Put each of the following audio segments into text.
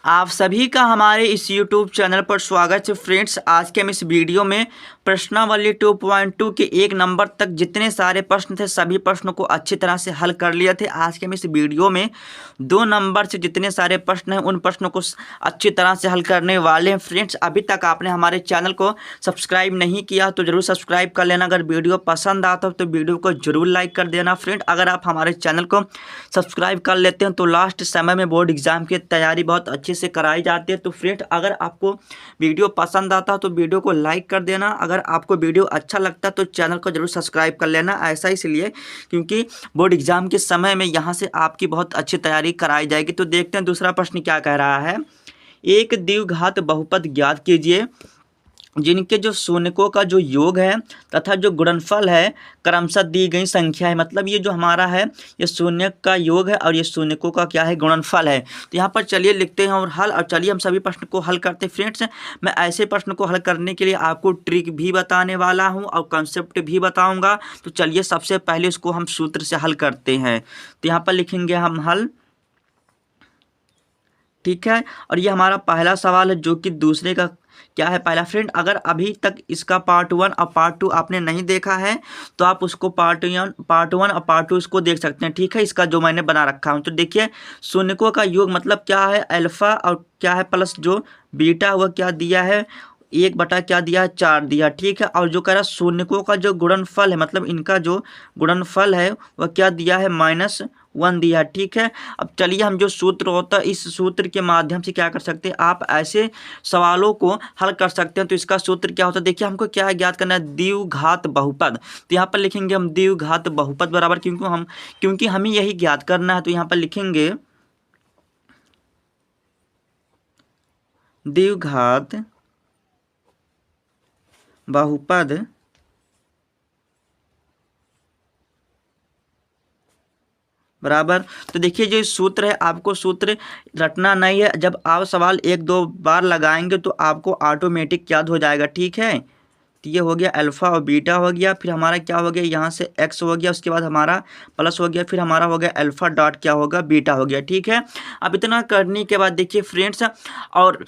आप सभी का हमारे इस YouTube चैनल पर स्वागत है फ्रेंड्स। आज के हम इस वीडियो में प्रश्नावली 2.2 के 1 नंबर तक जितने सारे प्रश्न थे सभी प्रश्नों को अच्छी तरह से हल कर लिए थे। आज के हम इस वीडियो में 2 नंबर से जितने सारे प्रश्न हैं उन प्रश्नों को अच्छी तरह से हल करने वाले हैं। फ्रेंड्स, अभी तक आपने हमारे चैनल को सब्सक्राइब नहीं किया तो ज़रूर सब्सक्राइब कर लेना। अगर वीडियो पसंद आता हो तो वीडियो को ज़रूर लाइक कर देना। फ्रेंड, अगर आप हमारे चैनल को सब्सक्राइब कर लेते हैं तो लास्ट समय में बोर्ड एग्जाम की तैयारी बहुत अच्छे से कराई जाती है। तो फ्रेंड, अगर आपको वीडियो पसंद आता है तो वीडियो को लाइक कर देना। अगर आपको वीडियो अच्छा लगता है तो चैनल को जरूर सब्सक्राइब कर लेना। ऐसा इसलिए क्योंकि बोर्ड एग्जाम के समय में यहाँ से आपकी बहुत अच्छी तैयारी कराई जाएगी। तो देखते हैं दूसरा प्रश्न क्या कह रहा है। एक द्विघात बहुपद ज्ञात कीजिए जिनके जो शून्यकों का जो योग है तथा जो गुणनफल है क्रमशः दी गई संख्या है। मतलब ये जो हमारा है ये शून्य का योग है और ये शून्यकों का क्या है, गुणनफल है। तो यहाँ पर चलिए लिखते हैं और हल, और चलिए हम सभी प्रश्न को हल करते हैं। फ्रेंड्स, मैं ऐसे प्रश्न को हल करने के लिए आपको ट्रिक भी बताने वाला हूँ और कंसेप्ट भी बताऊँगा। तो चलिए सबसे पहले इसको हम सूत्र से हल करते हैं। तो यहाँ पर लिखेंगे हम हल, ठीक है। और ये हमारा पहला सवाल है जो कि दूसरे का क्या है पहला। फ्रेंड, अगर अभी तक इसका पार्ट 1 और पार्ट 2 आपने नहीं देखा है तो आप उसको पार्ट 1 और पार्ट 2 इसको देख सकते हैं, ठीक है। इसका जो मैंने बना रखा हूँ तो देखिए, शून्यकों का योग मतलब क्या है, अल्फा और क्या है प्लस जो बीटा हुआ क्या दिया है 1 बटा क्या दिया है 4 दिया, ठीक है। और जो कह रहा है शून्यकों का जो गुणनफल है मतलब इनका जो गुणनफल है वह क्या दिया है -1 दिया, ठीक है। अब चलिए हम जो सूत्र होता है इस सूत्र के माध्यम से क्या कर सकते हैं, आप ऐसे सवालों को हल कर सकते हैं। तो इसका सूत्र क्या होता है, देखिए हमको क्या ज्ञात करना है, द्विघात बहुपद। तो यहाँ पर लिखेंगे हम द्विघात बहुपद बराबर, क्योंकि हमें यही ज्ञात करना है। तो यहाँ पर लिखेंगे द्विघात बहुपद बराबर। तो देखिए जो सूत्र है आपको सूत्र रटना नहीं है, जब आप सवाल 1-2 बार लगाएंगे तो आपको ऑटोमेटिक याद हो जाएगा, ठीक है। तो ये हो गया अल्फा और बीटा हो गया, फिर हमारा क्या हो गया यहाँ से एक्स हो गया, उसके बाद हमारा प्लस हो गया, फिर हमारा हो गया अल्फा डॉट क्या होगा बीटा हो गया, ठीक है। अब इतना करने के बाद देखिए फ्रेंड्स, और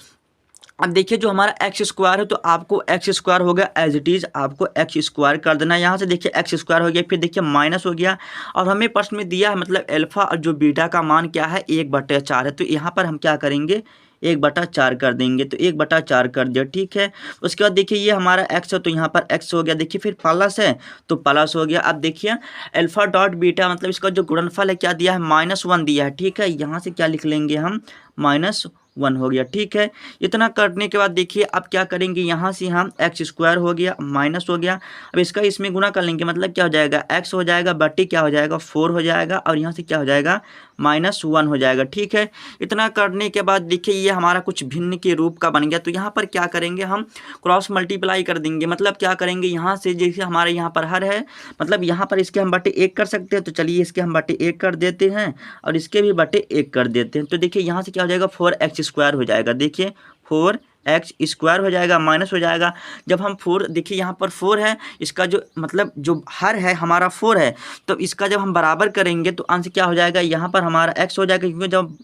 अब देखिए जो हमारा एक्स स्क्वायर है तो आपको एक्स स्क्वायर हो गया एज इट इज़, आपको एक्स स्क्वायर कर देना है। यहाँ से देखिए एक्स स्क्वायर हो गया, फिर देखिए माइनस हो गया, और हमें प्रश्न में दिया है मतलब अल्फा और जो बीटा का मान क्या है 1/4 है। तो यहाँ पर हम क्या करेंगे 1/4 कर देंगे, तो 1/4 कर दिया, ठीक है। उसके बाद देखिए ये हमारा एक्स है तो यहाँ पर एक्स हो गया, देखिए फिर प्लस है तो प्लस हो गया। अब देखिए अल्फा डॉट बीटा मतलब इसका जो गुणनफल है क्या दिया है -1 दिया है, ठीक है। यहाँ से क्या लिख लेंगे हम -1 हो गया, ठीक है। इतना करने के बाद देखिए अब क्या करेंगे, यहाँ से हम एक्स स्क्वायर हो गया माइनस हो गया, अब इसका इसमें गुना कर लेंगे, मतलब क्या हो जाएगा एक्स हो जाएगा बट्टी क्या हो जाएगा 4 हो जाएगा, और यहाँ से क्या हो जाएगा -1 हो जाएगा, ठीक है। इतना करने के बाद देखिए ये हमारा कुछ भिन्न के रूप का बन गया। तो यहाँ पर क्या करेंगे हम क्रॉस मल्टीप्लाई कर देंगे, मतलब क्या करेंगे यहाँ से जैसे हमारे यहाँ पर हर है मतलब यहाँ पर इसके हम बटे 1 कर सकते हैं, तो चलिए इसके हम बटे 1 कर देते हैं और इसके भी बटे 1 कर देते हैं। तो देखिए यहाँ से क्या हो जाएगा 4x स्क्वायर हो जाएगा, देखिए 4x स्क्वायर हो जाएगा माइनस हो जाएगा। जब हम 4 देखिए यहाँ पर 4 है, इसका जो मतलब जो हर है हमारा 4 है, तो इसका जब हम बराबर करेंगे तो अंश क्या हो जाएगा यहाँ पर हमारा x हो जाएगा, क्योंकि जब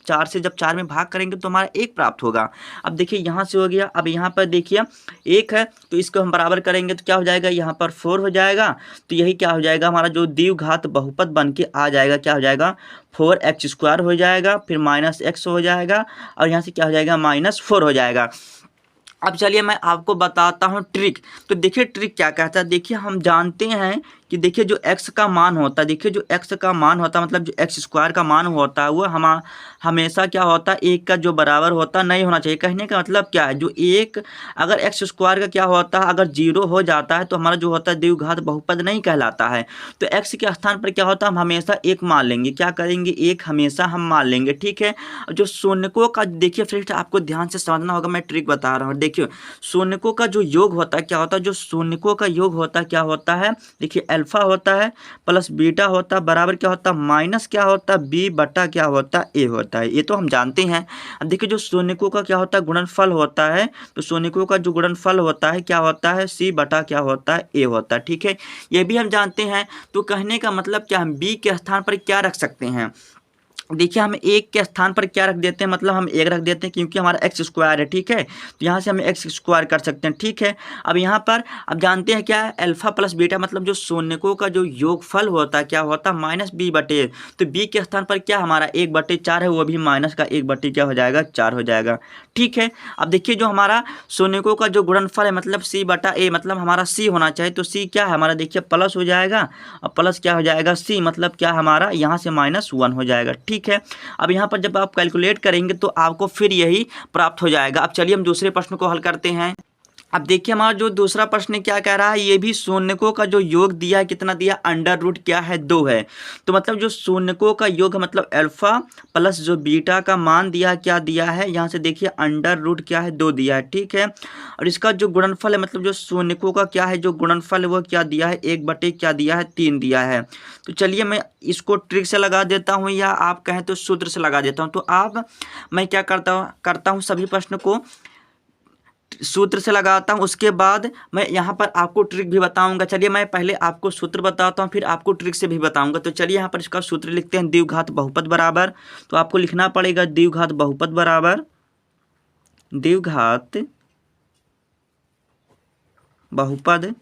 4 में भाग करेंगे तो हमारा 1 प्राप्त होगा। अब देखिए यहाँ से हो गया, अब यहाँ पर देखिए 1 है तो इसको हम बराबर करेंगे तो क्या हो जाएगा यहाँ पर 4 हो जाएगा। तो यही क्या हो जाएगा हमारा जो द्विघात बहुपद बन के आ जाएगा, क्या हो जाएगा 4x स्क्वायर हो जाएगा, फिर -x हो जाएगा, और यहाँ से क्या हो जाएगा -4 हो जाएगा। अब चलिए मैं आपको बताता हूँ ट्रिक। तो देखिए ट्रिक क्या कहता है, देखिए हम जानते हैं कि देखिए जो x का मान होता है, देखिए जो x का मान होता है मतलब जो x स्क्वायर का मान होता है वो हमेशा क्या होता है 1 का जो बराबर होता नहीं होना चाहिए। कहने का मतलब क्या है, जो 1 अगर x स्क्वायर का क्या होता है अगर 0 हो जाता है तो हमारा जो होता है द्विघात बहुपद नहीं कहलाता है। तो x के स्थान पर क्या होता है हम हमेशा 1 मान लेंगे, क्या करेंगे 1 हमेशा हम मान लेंगे, ठीक है। जो शून्यकों का देखिए फ्रेंड्स आपको ध्यान से समझना होगा, मैं ट्रिक बता रहा हूँ। देखिए शून्यकों का जो योग होता है क्या होता है, जो शून्यकों का योग होता है क्या होता है, देखिए अल्फा होता है प्लस बीटा होता है बराबर क्या होता है माइनस क्या होता है b बटा क्या होता है a होता है, ये तो हम जानते हैं। अब देखिए जो शून्यकों का क्या होता है गुणनफल होता है, तो शून्यकों का जो गुणनफल होता है क्या होता है c बटा क्या होता है a होता है, ठीक है। ये भी हम जानते हैं। तो कहने का मतलब क्या हम b के स्थान पर क्या रख सकते हैं, देखिए हम एक के स्थान पर क्या रख देते हैं, मतलब हम एक रख देते हैं क्योंकि हमारा एक्स स्क्वायर है, ठीक है। तो यहाँ से हम एक्स स्क्वायर कर सकते हैं, ठीक है। अब यहाँ पर अब जानते हैं क्या है, अल्फा प्लस बीटा मतलब जो शून्यकों का जो योगफल होता है क्या होता है, माइनस बी बटे। तो बी के स्थान पर क्या हमारा 1/4 है, वो भी माइनस का 1 क्या हो जाएगा 4 हो जाएगा, ठीक है। अब देखिए जो हमारा शून्यकों का जो गुणनफल है मतलब सी बटा ए, मतलब हमारा सी होना चाहिए, तो सी क्या है हमारा देखिए प्लस हो जाएगा, और प्लस क्या हो जाएगा सी, मतलब क्या हमारा यहाँ से -1 हो जाएगा, ठीक है। अब यहाँ पर जब आप कैलकुलेट करेंगे तो आपको फिर यही प्राप्त हो जाएगा। अब चलिए हम दूसरे प्रश्न को हल करते हैं। अब देखिए हमारा जो दूसरा प्रश्न क्या कह रहा है, ये भी शून्यकों का जो योग दिया है कितना दिया, अंडर रूट क्या है 2 है। तो मतलब जो शून्यकों का योग है मतलब अल्फा प्लस जो बीटा का मान दिया है क्या दिया है, यहाँ से देखिए अंडर रूट क्या है 2 दिया है, ठीक है। और इसका जो गुणनफल है मतलब जो शून्यकों का क्या है जो गुणनफल है वो क्या दिया है 1 क्या दिया है 3 दिया है। तो चलिए मैं इसको ट्रिक से लगा देता हूँ या आप कहें तो सूत्र से लगा देता हूँ। तो मैं क्या करता हूँ सभी प्रश्न को सूत्र से लगाता हूँ, उसके बाद मैं यहाँ पर आपको ट्रिक भी बताऊंगा। चलिए मैं पहले आपको सूत्र बताता हूँ फिर आपको ट्रिक से भी बताऊंगा। तो चलिए यहाँ पर इसका सूत्र लिखते हैं, द्विघात बहुपद बराबर, तो आपको लिखना पड़ेगा द्विघात बहुपद बराबर द्विघात बहुपद।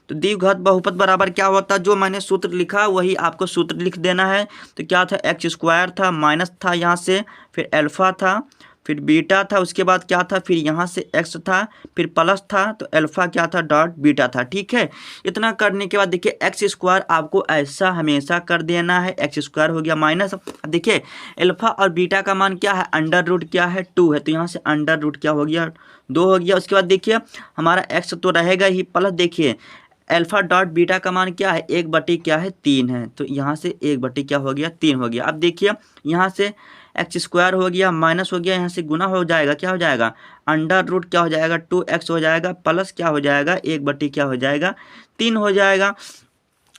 तो द्विघात बहुपद बराबर क्या होता है, जो मैंने सूत्र लिखा वही आपको सूत्र लिख देना है। तो क्या था, एक्स स्क्वायर था, माइनस था यहाँ से, फिर अल्फा था, फिर बीटा था, उसके बाद क्या था, फिर यहाँ से एक्स था, फिर प्लस था, तो अल्फा क्या था डॉट बीटा था, ठीक है। इतना करने के बाद देखिए एक्स स्क्वायर आपको ऐसा हमेशा कर देना है, एक्स स्क्वायर हो गया माइनस। देखिए अल्फा और बीटा का मान क्या है, अंडर रूट क्या है 2 है, तो यहाँ से अंडर रूट क्या हो गया 2 हो गया। उसके बाद देखिए हमारा एक्स तो रहेगा ही, प्लस देखिए अल्फा डॉट बीटा का मान क्या है 1/3 है, तो यहाँ से 1 क्या हो गया 3 हो गया। अब देखिए यहाँ से एक्स स्क्वायर हो गया माइनस हो गया, यहाँ से गुना हो जाएगा, क्या हो जाएगा अंडर रूट क्या हो जाएगा 2x हो जाएगा, प्लस क्या हो जाएगा 1 क्या हो जाएगा 3 हो जाएगा।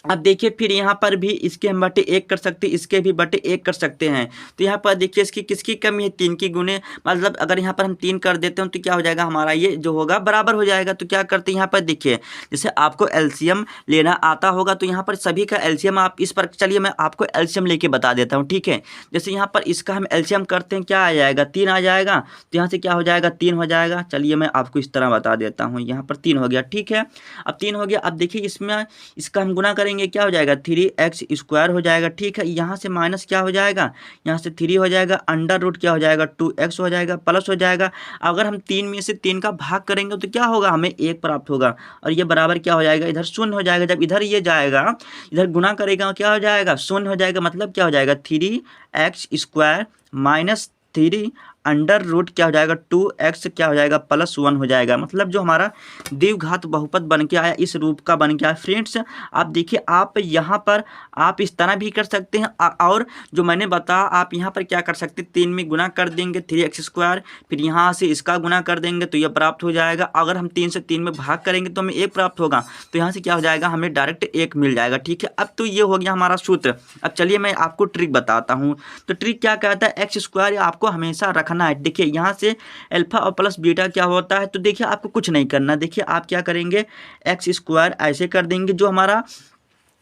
अब देखिए फिर यहाँ पर भी इसके हम बटे 1 कर सकते हैं, इसके भी बटे 1 कर सकते हैं। तो यहाँ पर देखिए इसकी किसकी कमी है 3 की गुने, मतलब अगर यहाँ पर हम 3 कर देते हैं तो क्या हो जाएगा हमारा ये जो होगा बराबर हो जाएगा। तो क्या करते हैं यहाँ पर देखिए, जैसे आपको एलसीएम लेना आता होगा तो यहाँ पर सभी का एलसीएम आप इस पर, चलिए मैं आपको एलसीएम लेके बता देता हूँ, ठीक है। जैसे यहाँ पर इसका हम एलसीएम करते हैं क्या आ जाएगा 3 आ जाएगा, तो यहाँ से क्या हो जाएगा 3 हो जाएगा। चलिए मैं आपको इस तरह बता देता हूँ, यहाँ पर 3 हो गया, ठीक है। अब 3 हो गया, अब देखिए इसमें इसका हम गुना करेंगे क्या हो जाएगा 3x स्क्वायर हो जाएगा, ठीक है। यहाँ से माइनस क्या हो जाएगा, यहाँ से 3 हो जाएगा, अंडर रूट क्या हो जाएगा 2x हो जाएगा, प्लस हो जाएगा। अगर हम 3 में से 3 का भाग करेंगे तो क्या होगा हमें 1 प्राप्त होगा, और ये बराबर क्या हो जाएगा इधर 0 हो जाएगा। जब इधर ये जाएगा इधर गुना करेगा क्या हो जाएगा 0 हो जाएगा, मतलब क्या हो जाएगा 3x square minus 3 under root क्या हो जाएगा 2x क्या हो जाएगा +1 हो जाएगा। मतलब जो हमारा द्विघात बहुपद बन के आया इस रूप का बन के आया। फ्रेंड्स आप देखिए आप यहाँ पर आप इस तरह भी कर सकते हैं, और जो मैंने बताया आप यहाँ पर क्या कर सकते हैं 3 में गुना कर देंगे 3x स्क्वायर, फिर यहाँ से इसका गुना कर देंगे तो यह प्राप्त हो जाएगा। अगर हम 3 से 3 में भाग करेंगे तो हमें 1 प्राप्त होगा, तो यहाँ से क्या हो जाएगा हमें डायरेक्ट 1 मिल जाएगा, ठीक है। अब तो ये हो गया हमारा सूत्र। अब चलिए मैं आपको ट्रिक बताता हूँ। तो ट्रिक क्या कहता है, एक्स स्क्वायर आपको हमेशा रखना है। देखिए यहाँ से अल्फा और प्लस बीटा क्या होता है, तो देखिए आपको कुछ नहीं करना। देखिए आप क्या करेंगे एक्स स्क्वायर ऐसे कर देंगे, जो हमारा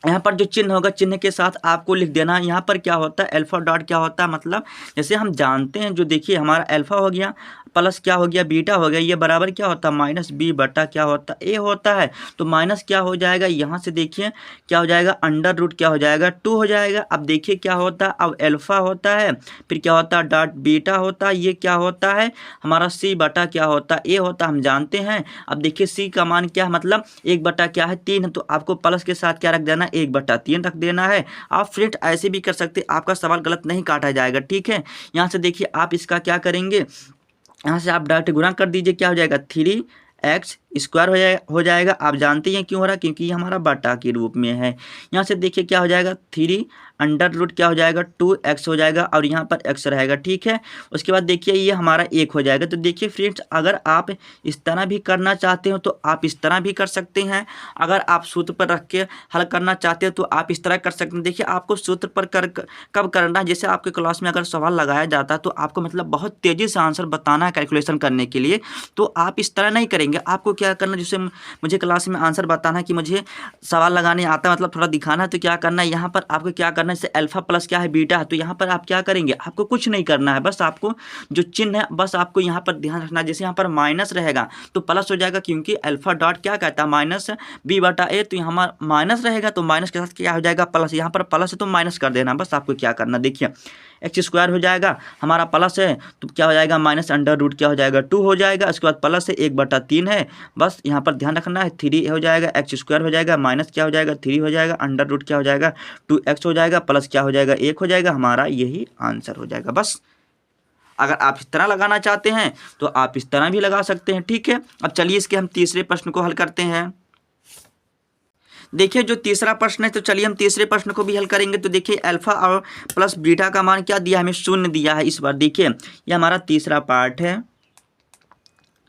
यहाँ पर जो चिन्ह होगा चिन्ह के साथ आपको लिख देना। यहाँ पर क्या होता है अल्फा डॉट क्या होता है, मतलब जैसे हम जानते हैं जो देखिए हमारा अल्फा हो गया प्लस क्या हो गया बीटा हो गया, ये बराबर क्या होता है -b बटा क्या होता है a होता है। तो माइनस क्या हो जाएगा यहाँ से देखिए क्या हो जाएगा अंडर रूट क्या हो जाएगा 2 हो जाएगा। अब देखिए क्या होता है, अब अल्फा होता है फिर क्या होता है डॉट बीटा होता है, ये क्या होता है हमारा c बटा क्या होता है a होता है, हम जानते हैं। अब देखिए c का मान क्या है, मतलब 1 बटा क्या है 3 है, तो आपको प्लस के साथ क्या रख देना 1/3 रख देना है। आप फ्रेंड ऐसे भी कर सकते, आपका सवाल गलत नहीं काटा जाएगा, ठीक है। यहाँ से देखिए आप इसका क्या करेंगे, यहाँ से आप डायरेक्ट गुणा कर दीजिए, क्या हो जाएगा 3x स्क्वायर हो जाएगा। आप जानते हैं क्यों हो रहा है, क्योंकि ये हमारा बटा के रूप में है। यहाँ से देखिए क्या हो जाएगा 3 अंडर रूट क्या हो जाएगा 2x हो जाएगा, और यहाँ पर x रहेगा, ठीक है। उसके बाद देखिए ये हमारा 1 हो जाएगा। तो देखिए फ्रेंड्स अगर आप इस तरह भी करना चाहते हो तो आप इस तरह भी कर सकते हैं, अगर आप सूत्र पर रख के हल करना चाहते हो तो आप इस तरह कर सकते हैं। देखिए आपको सूत्र पर कब करना है, जैसे आपके क्लास में अगर सवाल लगाया जाता है तो आपको मतलब बहुत तेज़ी से आंसर बताना है कैलकुलेशन करने के लिए, तो आप इस तरह नहीं करेंगे। आपको क्या क्या करना, जैसे मुझे क्लास में आंसर बताना है कि मुझे सवाल लगाने आता है, मतलब थोड़ा दिखाना है, तो क्या करना है यहाँ पर आपको क्या करना है, जैसे अल्फा प्लस क्या है बीटा है, तो यहाँ पर आप क्या करेंगे, आपको कुछ नहीं करना है, बस आपको जो चिन्ह है बस आपको यहाँ पर ध्यान रखना है। जैसे यहाँ पर माइनस रहेगा तो प्लस हो जाएगा, क्योंकि अल्फा डॉट क्या कहता है माइनस बी बटा ए, तो यहाँ हमारा माइनस रहेगा तो माइनस के साथ क्या हो जाएगा प्लस, यहाँ पर प्लस है तो माइनस कर देना, बस आपको क्या करना, देखिए एक्स स्क्वायर हो जाएगा, हमारा प्लस है तो क्या हो जाएगा माइनस अंडर रूट क्या हो जाएगा 2 हो जाएगा, उसके बाद प्लस है 1/3 है, बस यहाँ पर ध्यान रखना है 3 हो जाएगा, एक्स स्क्वायर हो जाएगा, माइनस क्या हो जाएगा 3 हो जाएगा, अंडर रूट क्या हो जाएगा 2x हो जाएगा, प्लस क्या हो जाएगा 1 हो जाएगा, हमारा यही आंसर हो जाएगा। बस अगर आप इस तरह लगाना चाहते हैं तो आप इस तरह भी लगा सकते हैं, ठीक है। अब चलिए इसके हम तीसरे प्रश्न को हल करते हैं। देखिए जो तीसरा प्रश्न है, तो चलिए हम तीसरे प्रश्न को भी हल करेंगे। तो देखिए अल्फा और प्लस बीटा का मान क्या दिया, हमें 0 दिया है इस बार। देखिए ये हमारा तीसरा पार्ट है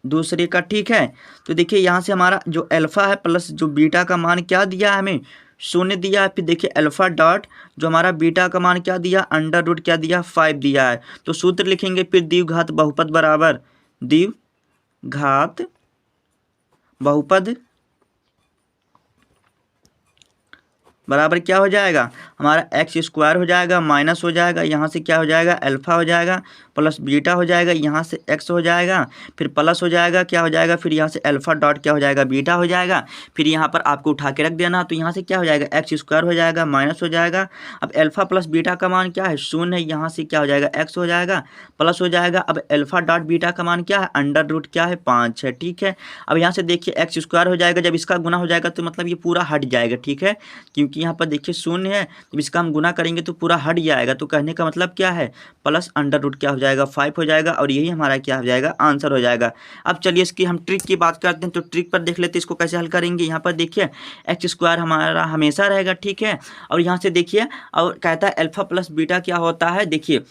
दूसरे का, ठीक है। तो देखिए यहाँ से हमारा जो अल्फा है प्लस जो बीटा का मान क्या दिया है, हमें 0 दिया है। फिर देखिए अल्फा डॉट जो हमारा बीटा का मान क्या दिया, अंडर रूट क्या दिया 5 दिया है। तो सूत्र लिखेंगे फिर द्विघात बहुपद बराबर द्विघात बहुपद बराबर क्या हो जाएगा, हमारा एक्स स्क्वायर हो जाएगा, माइनस हो जाएगा, यहाँ से क्या हो जाएगा अल्फा हो जाएगा, प्लस बीटा हो जाएगा, यहाँ से एक्स हो जाएगा, फिर प्लस हो जाएगा, क्या हो जाएगा, फिर यहाँ से अल्फा डॉट क्या हो जाएगा बीटा हो जाएगा, फिर यहाँ पर आपको उठा के रख देना, तो यहाँ से क्या हो जाएगा एक्स स्क्वायर हो जाएगा, माइनस हो जाएगा। अब अल्फा प्लस बीटा का मान क्या है 0 है, यहाँ से क्या हो जाएगा एक्स हो जाएगा, प्लस हो जाएगा। अब अल्फा डॉट बीटा का मान क्या है, अंडर रूट क्या है 5 है, ठीक है। अब यहाँ से देखिए एक्स स्क्वायर हो जाएगा, जब इसका गुना हो जाएगा तो मतलब ये पूरा हट जाएगा, ठीक है, क्योंकि यहाँ पर देखिए 0 है, जब इसका हम गुना करेंगे तो पूरा हट जाएगा। तो कहने का मतलब क्या है, प्लस अंडर रूट क्या हो जाएगा 5 हो जाएगा, और यही हमारा क्या हो जाएगा आंसर हो जाएगा। अब चलिए इसकी हम ट्रिक की बात करते हैं, तो ट्रिक पर देख लेते हैं इसको कैसे हल करेंगे। यहाँ पर देखिए एक्स स्क्वायर हमारा हमेशा रहेगा, ठीक है, और यहाँ से देखिए और कहता है अल्फा प्लस बीटा क्या होता है। देखिए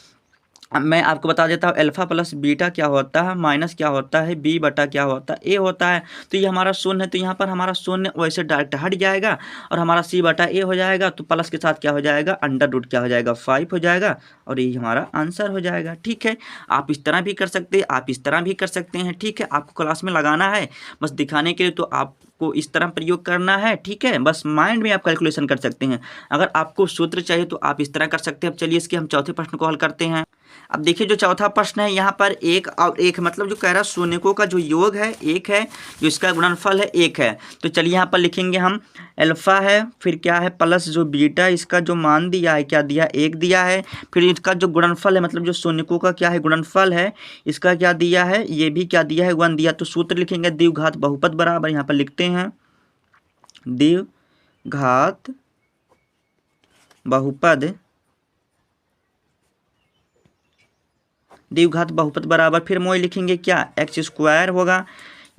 अब मैं आपको बता देता हूँ अल्फा प्लस बीटा क्या होता है, माइनस क्या होता है बी बटा क्या होता है ए होता है। तो ये हमारा 0 है, तो यहाँ पर हमारा 0 वैसे डायरेक्ट हट जाएगा, और हमारा सी बटा ए हो जाएगा, तो प्लस के साथ क्या हो जाएगा अंडर रूट क्या हो जाएगा 5 हो जाएगा, और यही हमारा आंसर हो जाएगा, ठीक है। आप इस तरह भी कर सकते हैं, आप इस तरह भी कर सकते हैं, ठीक है। आपको क्लास में लगाना है बस दिखाने के लिए, तो आपको इस तरह प्रयोग करना है, ठीक है। बस माइंड में आप कैलकुलेशन कर सकते हैं। अगर आपको सूत्र चाहिए तो आप इस तरह कर सकते हैं। अब चलिए इसके हम चौथे प्रश्न को हल करते हैं। अब देखिए जो चौथा प्रश्न है यहाँ पर एक और एक, मतलब जो कह रहा है शून्यकों का जो योग है एक है, जो इसका गुणनफल है एक है। तो चलिए यहाँ पर लिखेंगे हम अल्फा है, फिर क्या है प्लस जो बीटा, इसका जो मान दिया है क्या दिया एक दिया है, फिर इसका जो गुणनफल है मतलब जो शून्यकों का क्या है गुणनफल है, इसका क्या दिया है ये भी क्या दिया है 1 दिया। तो सूत्र लिखेंगे द्विघात बहुपद बराबर, यहाँ पर लिखते हैं द्विघात बहुपद द्विघात बहुपद बराबर, फिर मोई लिखेंगे क्या एक्स स्क्वायर होगा,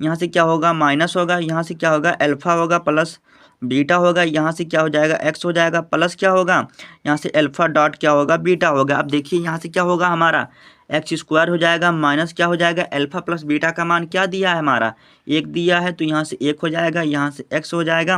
यहाँ से क्या होगा माइनस होगा, यहाँ से क्या होगा अल्फा होगा प्लस बीटा होगा, यहाँ से क्या हो जाएगा एक्स हो जाएगा, प्लस क्या होगा यहाँ से अल्फा डॉट क्या होगा बीटा होगा। अब देखिए यहाँ से क्या होगा हमारा एक्स स्क्वायर हो जाएगा, माइनस क्या हो जाएगा अल्फा प्लस बीटा का मान क्या दिया है हमारा एक दिया है, तो यहाँ से 1 हो जाएगा, यहाँ से एक्स हो जाएगा,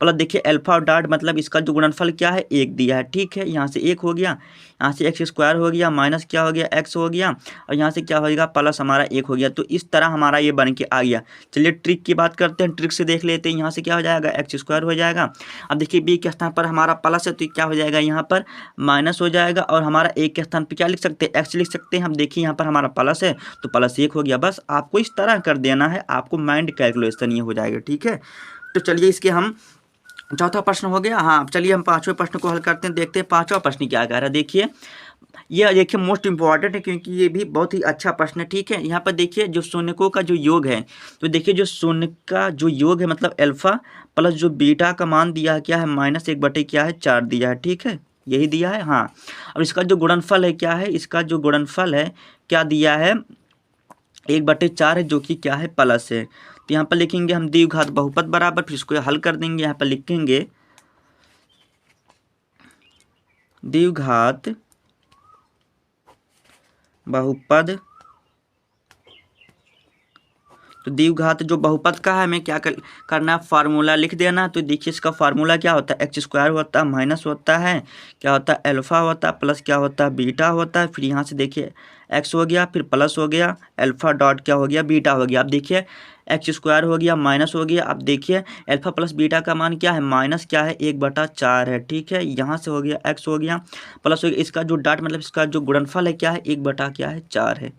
प्लस देखिए अल्फा और डॉट मतलब इसका जो गुणनफल क्या है 1 दिया है, ठीक है। यहाँ से 1 हो गया, यहाँ से एक्स स्क्वायर हो गया, माइनस क्या हो गया एक्स हो गया, और यहाँ से क्या होगा प्लस हमारा 1 हो गया। तो इस तरह हमारा ये बन के आ गया। चलिए ट्रिक की बात करते हैं, ट्रिक से देख लेते हैं। यहाँ से क्या हो जाएगा एक्स स्क्वायर हो जाएगा, अब देखिए बी के स्थान पर हमारा प्लस है तो क्या हो जाएगा यहाँ पर माइनस हो जाएगा, और हमारा एक के स्थान पर क्या लिख सकते हैं एक्स लिख सकते हैं। हम देखिए यहाँ पर हमारा प्लस है तो प्लस 1 हो गया। बस आपको इस तरह कर देना है, आपको माइंड कैलकुलेशन ये हो जाएगा, ठीक है। तो चलिए इसके हम चौथा प्रश्न हो गया। हाँ चलिए हम पांचवें प्रश्न को हल करते हैं, देखते हैं पांचवा प्रश्न क्या कह रहा है। देखिए ये देखिए मोस्ट इंपॉर्टेंट है, क्योंकि ये भी बहुत ही अच्छा प्रश्न है, ठीक है। यहाँ पर देखिए जो शून्यकों का जो योग है, तो देखिए जो शून्य का जो योग है मतलब अल्फा प्लस जो बीटा का मान दिया है क्या है -1 क्या है 4 दिया है, ठीक है, यही दिया है। हाँ अब इसका जो गुणनफल है क्या है, इसका जो गुणनफल है क्या दिया है 1/4 है, जो कि क्या है प्लस है। तो यहाँ पर लिखेंगे हम द्विघात बहुपद बराबर, फिर इसको हल कर देंगे। यहाँ पर लिखेंगे द्विघात बहुपद, तो द्विघात जो बहुपद का है हमें क्या करना है, फार्मूला लिख देना। तो देखिए इसका फार्मूला क्या होता है, एक्स स्क्वायर होता है माइनस होता है क्या होता है अल्फा होता है प्लस क्या होता है बीटा होता है। फिर यहाँ से देखिए एक्स हो गया फिर प्लस हो गया अल्फा डॉट क्या हो गया बीटा हो गया। अब देखिए एक्स स्क्वायर हो गया माइनस हो गया। अब देखिए अल्फा प्लस बीटा का मान क्या है, माइनस क्या है 1/4 है। ठीक है, यहाँ से हो गया एक्स हो गया प्लस हो गया, इसका जो डॉट मतलब इसका जो गुणनफल है क्या है 1/4 है।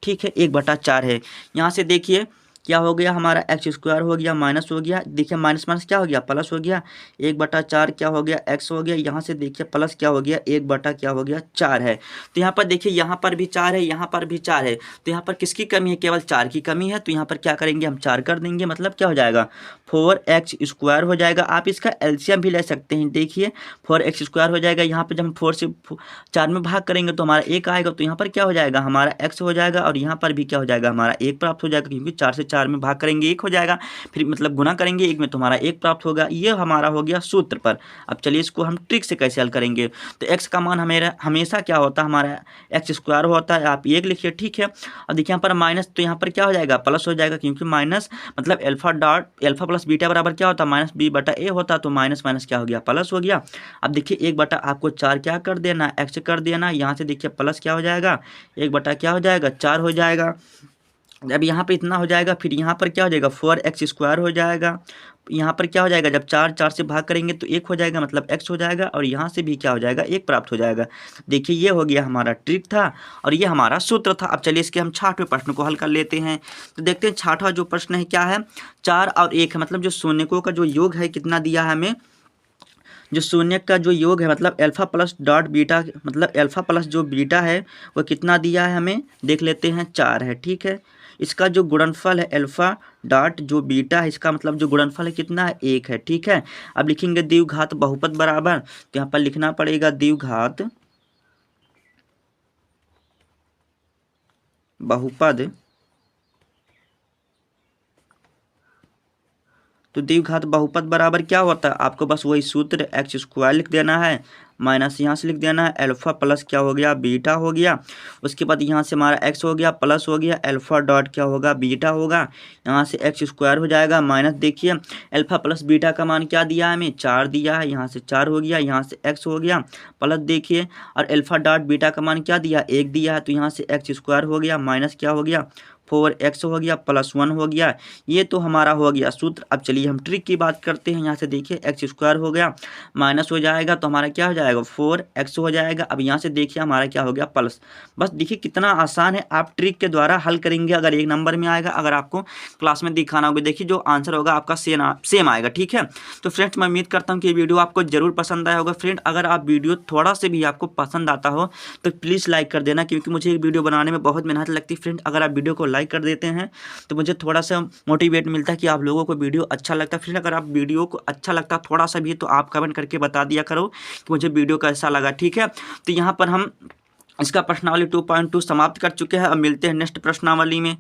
ठीक है 1/4 है। यहाँ से देखिए क्या हो गया हमारा एक्स स्क्वायर हो गया माइनस हो गया, देखिए माइनस माइनस क्या हो गया प्लस हो गया 1/4 क्या हो गया एक्स हो गया। यहाँ से देखिए प्लस क्या हो गया 1/4 है। तो यहाँ पर देखिए यहाँ पर भी 4 है यहाँ पर भी 4 है। तो यहाँ पर किसकी कमी है, केवल 4 की कमी है। तो यहाँ पर क्या करेंगे हम 4 कर देंगे, मतलब क्या हो जाएगा 4x² हो जाएगा। आप इसका एलसीएम भी ले सकते हैं। देखिए 4x² हो जाएगा, यहाँ पर जब हम 4 से 4 में भाग करेंगे तो हमारा 1 आएगा। तो यहाँ पर क्या हो जाएगा हमारा x हो जाएगा और यहाँ पर भी क्या हो जाएगा हमारा 1 प्राप्त हो जाएगा, क्योंकि 4 से 4 में भाग करेंगे 1 हो जाएगा, फिर मतलब गुना करेंगे 1 में तो हमारा 1 प्राप्त होगा। ये हमारा हो गया सूत्र पर। अब चलिए इसको हम ट्रिक से कैसे हल करेंगे। तो x का मान हमेशा क्या होता है हमारा x² होता है, आप 1 लिखिए। ठीक है, अब देखिए यहाँ पर माइनस, तो यहाँ पर क्या हो जाएगा प्लस हो जाएगा, क्योंकि माइनस मतलब अल्फा प्लस बीटा बराबर क्या होता है -b/a होता है। तो माइनस माइनस क्या हो गया प्लस हो गया। अब देखिए 1 आपको 4 क्या कर देना x कर देना, यहाँ से देखिए प्लस क्या हो जाएगा 1 क्या हो जाएगा 4 हो जाएगा। जब यहाँ पे इतना हो जाएगा फिर यहाँ पर क्या हो जाएगा 4x² हो जाएगा। यहाँ पर क्या हो जाएगा जब 4 से भाग करेंगे तो 1 हो जाएगा, मतलब x हो जाएगा और यहाँ से भी क्या हो जाएगा 1 प्राप्त हो जाएगा। देखिए ये हो गया हमारा ट्रिक था और ये हमारा सूत्र था। अब चलिए इसके हम 6वें प्रश्न को हल कर लेते हैं। तो देखते हैं 6वां जो प्रश्न है क्या है, 4 और 1 है, मतलब जो शून्यकों का जो योग है कितना दिया है हमें, जो शून्य का जो योग है मतलब अल्फा प्लस डॉट बीटा, मतलब अल्फा प्लस जो बीटा है वो कितना दिया है हमें देख लेते हैं 4 है। ठीक है, इसका जो गुणनफल है अल्फा डॉट जो बीटा है इसका मतलब जो गुणनफल है कितना है 1 है। ठीक है, अब लिखेंगे द्विघात बहुपद बराबर, तो यहाँ पर लिखना पड़ेगा द्विघात बहुपद। तो द्विघात बहुपद बराबर क्या होता है, आपको बस वही सूत्र x² लिख देना है, माइनस यहाँ से लिख देना है अल्फा प्लस क्या हो गया बीटा हो गया। उसके बाद यहाँ से हमारा x हो गया प्लस हो गया अल्फा डॉट क्या होगा बीटा होगा, यहाँ से x² हो जाएगा माइनस देखिए अल्फा प्लस बीटा का मान क्या दिया है हमें 4 दिया है, यहाँ से 4 हो गया, यहाँ से x हो गया प्लस देखिए और अल्फा डॉट बीटा का मान क्या दिया 1 दिया है, तो यहाँ से x² हो गया माइनस क्या हो गया 4x हो गया प्लस 1 हो गया। ये तो हमारा हो गया सूत्र। अब चलिए हम ट्रिक की बात करते हैं। यहाँ से देखिए x² हो गया माइनस हो जाएगा तो हमारा क्या हो जाएगा 4x हो जाएगा। अब यहाँ से देखिए हमारा क्या हो गया प्लस। बस देखिए कितना आसान है, आप ट्रिक के द्वारा हल करेंगे अगर 1 नंबर में आएगा, अगर आपको क्लास में दिखाना होगा देखिए जो आंसर होगा आपका सेम आएगा। ठीक है, तो फ्रेंड्स मैं उम्मीद करता हूँ कि ये वीडियो आपको जरूर पसंद आया होगा। फ्रेंड अगर आप वीडियो थोड़ा से भी आपको पसंद आता हो तो प्लीज़ लाइक कर देना, क्योंकि मुझे ये वीडियो बनाने में बहुत मेहनत लगती है। फ्रेंड अगर आप वीडियो को लाइक कर देते हैं तो मुझे थोड़ा सा मोटिवेट मिलता है कि आप लोगों को वीडियो अच्छा लगता है। फिर अगर आप वीडियो को अच्छा लगता थोड़ा सा भी तो आप कमेंट करके बता दिया करो कि मुझे वीडियो कैसा लगा। ठीक है, तो यहाँ पर हम इसका प्रश्नावली 2.2 समाप्त कर चुके हैं। अब मिलते हैं नेक्स्ट प्रश्नावली में।